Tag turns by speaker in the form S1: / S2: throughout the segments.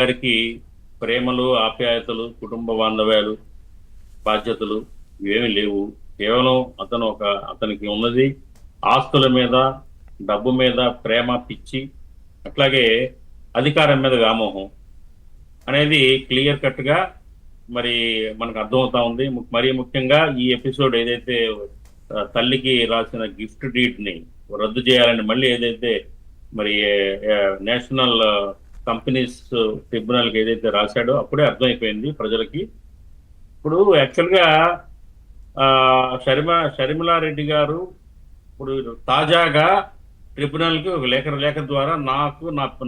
S1: గారికి ప్రేమలు, ఆప్యాయతలు, కుటుంబ బాంధవ్యాలు, బాధ్యతలు ఇవేమీ లేవు. కేవలం అతనికి ఉన్నది ఆస్తుల మీద, డబ్బు మీద ప్రేమ, పిచ్చి, అట్లాగే అధికారం మీద వ్యామోహం అనేది క్లియర్ కట్ గా మరి మనకు అర్థమవుతా ఉంది. మరీ ముఖ్యంగా ఈ ఎపిసోడ్ ఏదైతే తల్లికి రాసిన గిఫ్ట్ డీడ్ ని రద్దు చేయాలని మళ్ళీ ఏదైతే మరి నేషనల్ కంపెనీస్ ట్రిబ్యునల్ కి ఏదైతే రాశాడో అప్పుడే అర్థమైపోయింది ప్రజలకి. ఇప్పుడు యాక్చువల్ గా షర్మిలారెడ్డి గారు ఇప్పుడు తాజాగా ట్రిబ్యునల్ కి ఒక లేఖ ద్వారా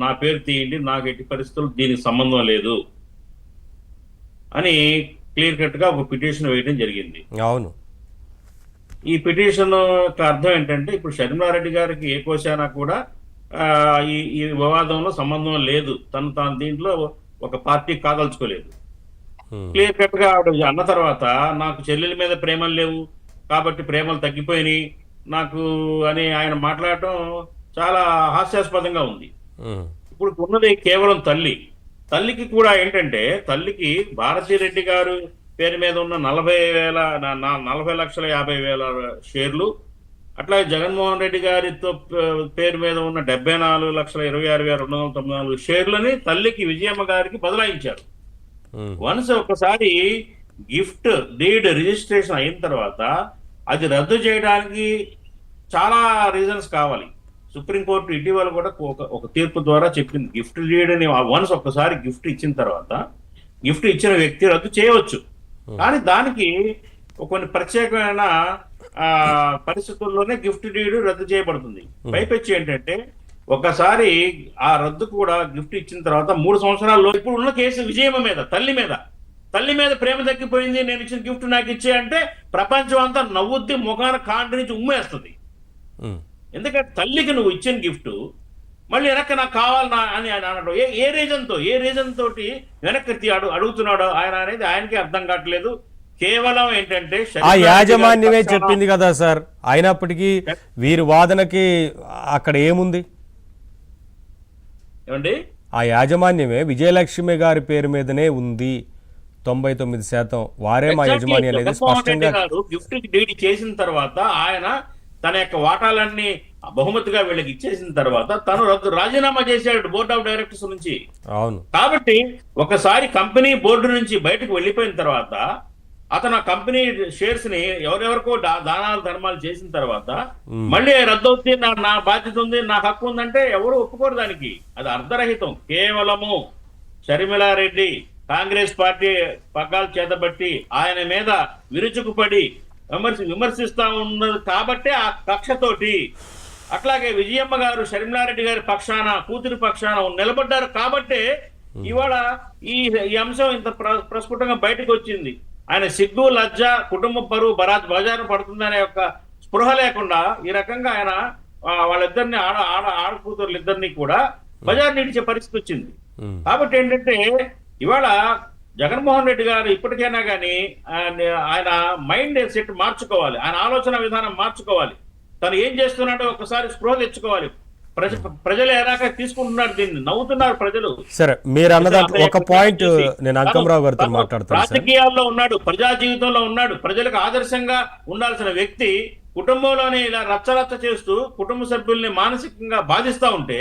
S1: నా పేరు తీయండి, నాకు ఎట్టి పరిస్థితులు దీనికి సంబంధం లేదు అని క్లియర్ కట్ గా ఒక పిటిషన్ వేయడం జరిగింది.
S2: అవును.
S1: ఈ పిటిషన్ యొక్క అర్థం ఏంటంటే ఇప్పుడు షర్మిలారెడ్డి గారికి ఏ కోశానా కూడా ఈ వివాదంలో సంబంధం లేదు, తాను దీంట్లో ఒక పార్టీ కాదలుచుకోలేదు. క్లియర్ కట్ గా ఆవిడ అన్న తర్వాత నాకు చెల్లెల మీద ప్రేమలు లేవు కాబట్టి ప్రేమలు తగ్గిపోయినాయి నాకు అని ఆయన మాట్లాడటం చాలా హాస్యాస్పదంగా ఉంది. ఇప్పుడు ఉన్నది కేవలం తల్లికి కూడా ఏంటంటే తల్లికి భారతిరెడ్డి గారు పేరు మీద ఉన్న 40,50,000 షేర్లు, అట్లాగే జగన్మోహన్ రెడ్డి గారితో పేరు మీద ఉన్న 74,26,294 షేర్లని తల్లికి విజయమ్మ గారికి బదలాయించారు. వన్స్ ఒకసారి గిఫ్ట్ డీడ్ రిజిస్ట్రేషన్ అయిన తర్వాత అది రద్దు చేయడానికి చాలా రీజన్స్ కావాలి. సుప్రీంకోర్టు ఇటీవల కూడా ఒక తీర్పు ద్వారా చెప్పింది గిఫ్ట్ డీడ్ అని వన్స్ ఒక్కసారి గిఫ్ట్ ఇచ్చిన తర్వాత గిఫ్ట్ ఇచ్చిన వ్యక్తి రద్దు చేయవచ్చు, కానీ దానికి కొన్ని ప్రత్యేకమైన పరిస్థితుల్లోనే గిఫ్ట్ డీడ్ రద్దు చేయబడుతుంది. పైపెచ్చి ఏంటంటే ఒకసారి ఆ రద్దు కూడా గిఫ్ట్ ఇచ్చిన తర్వాత 3 సంవత్సరాల్లో ఇప్పుడు ఉన్న కేసు విజయమ్మ మీద తల్లి మీద ప్రేమ తగ్గిపోయింది, నేను ఇచ్చిన గిఫ్ట్ నాకు ఇచ్చే అంటే ప్రపంచం అంతా నవ్వుద్ది, ముఖాన కాంటి నుంచి ఉమ్మేస్తుంది. ఎందుకంటే తల్లికి నువ్వు ఇచ్చిన గిఫ్ట్ మళ్ళీ వెనక్కి నాకు కావాలన్నా అని ఆయన అనడం ఏ రీజన్ తోటి వెనక్కి అడుగుతున్నాడో ఆయన అనేది ఆయనకి అర్థం కావట్లేదు. కేవలం ఏంటంటే
S2: ఆ యాజమాన్యమే చెప్పింది కదా సార్, అయినప్పటికీ వీరి వాదనకి అక్కడ ఏముంది
S1: ఏమండి?
S2: ఆ యాజమాన్యమే విజయలక్ష్మి గారి పేరు మీదనే ఉంది 99%. వారే మా యజమాని అనేది స్పష్టంగా
S1: గిఫ్ట్ డీడ్ చేసిన తర్వాత ఆయన తన యొక్క వాటాలన్నీ బహుమతిగా వీళ్ళకి ఇచ్చేసిన తర్వాత తను రాజీనామా చేశాడు బోర్డ్ ఆఫ్ డైరెక్టర్స్ నుంచి.
S2: అవును.
S1: కాబట్టి ఒకసారి కంపెనీ బోర్డు నుంచి బయటకు వెళ్ళిపోయిన తర్వాత అతను ఆ కంపెనీ షేర్స్ ని ఎవరెవరికో ధర్మాలు చేసిన తర్వాత మళ్ళీ రద్దు అవుతుంది, నా బాధ్యత ఉంది, నాకు హక్కు ఉందంటే ఎవరు ఒప్పుకోరు దానికి. అది అర్ధరహితం. కేవలము షర్మిలారెడ్డి కాంగ్రెస్ పార్టీ పగ్గాలు చేతబట్టి ఆయన మీద విరుచుకుపడి విమర్శిస్తా ఉన్నది కాబట్టి ఆ కక్షతోటి, అట్లాగే విజయమ్మ గారు షర్మిలారెడ్డి గారి పక్షాన, కూతురి పక్షాన నిలబడ్డారు కాబట్టే ఇవాళ ఈ అంశం ఇంత ప్రస్ఫుటంగా బయటకు వచ్చింది. ఆయన సిగ్గు, లజ్జ, కుటుంబ పరువు బజారు పడుతుందనే యొక్క స్పృహ లేకుండా ఈ రకంగా ఆయన వాళ్ళిద్దరిని ఆడకూతురులు ఇద్దరిని కూడా బజారు నిడిచే పరిస్థితి వచ్చింది. కాబట్టి ఏంటంటే ఇవాళ జగన్మోహన్ రెడ్డి గారు ఇప్పటికైనా కానీ ఆయన మైండ్ సెట్ మార్చుకోవాలి, ఆయన ఆలోచన విధానం మార్చుకోవాలి. తను ఏం చేస్తున్నాడో ఒకసారి స్పృహ తెచ్చుకోవాలి. ప్రజలు ఎలాగ తీసుకుంటున్నారు, దీన్ని నవ్వుతున్నారు ప్రజలు.
S2: సరే, మీరు అన్నదాంట్లో ఒక పాయింట్ నేను అంకమరావు గారితో మాట్లాడుతాను.
S1: రాజకీయాల్లో ఉన్నాడు, ప్రజా జీవితంలో ఉన్నాడు, ప్రజలకు ఆదర్శంగా ఉండాల్సిన వ్యక్తి కుటుంబంలోనే ఇలా రచ్చరచ్చ చేస్తూ కుటుంబ సభ్యుల్ని మానసికంగా బాధిస్తా ఉంటే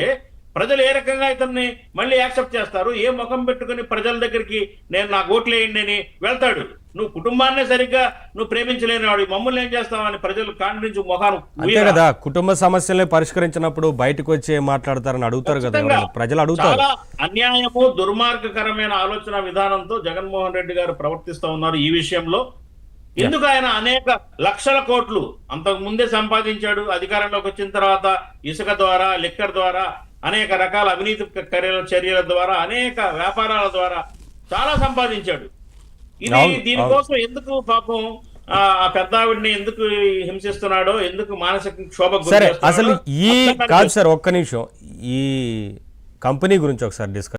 S1: ప్రజలు ఏ రకంగా ఇతన్ని మళ్ళీ యాక్సెప్ట్ చేస్తారు? ఏ ముఖం పెట్టుకుని ప్రజల దగ్గరికి నేను నాకు ఓట్లు వేయండి అని వెళ్తాడు? నువ్వు కుటుంబాన్నే సరిగ్గా నువ్వు ప్రేమించలేనివాడు మమ్మల్ని ఏం చేస్తావని ప్రజలు కాండి నుంచి ముఖాను
S2: అంతే కదా. కుటుంబ సమస్యల్ని పరిష్కరించినప్పుడు బయటకు వచ్చి మాట్లాడతారని అడుగుతారు కదా ప్రజలు, అడుగుతారు.
S1: చాలా అన్యాయము, దుర్మార్గకరమైన ఆలోచన విధానంతో జగన్మోహన్ రెడ్డి గారు ప్రవర్తిస్తూ ఉన్నారు ఈ విషయంలో. ఎందుకు ఆయన అనేక లక్షల కోట్లు అంతకు ముందే సంపాదించాడు. అధికారంలోకి వచ్చిన తర్వాత ఇసుక ద్వారా, లిక్కర్ ద్వారా, అనేక రకాల అవినీతి చర్యల ద్వారా, అనేక వ్యాపారాల ద్వారా చాలా సంపాదించాడు. దీనికోసం ఎందుకు పాపం ఆ పెద్ద ఆవిడ్ని ఎందుకు హింసిస్తున్నాడో, ఎందుకు మానసిక క్షోభ
S2: సరే అసలు ఈ కాదు సార్, ఒక్క నిమిషం ఈ కంపెనీ గురించి ఒకసారి డిస్కస్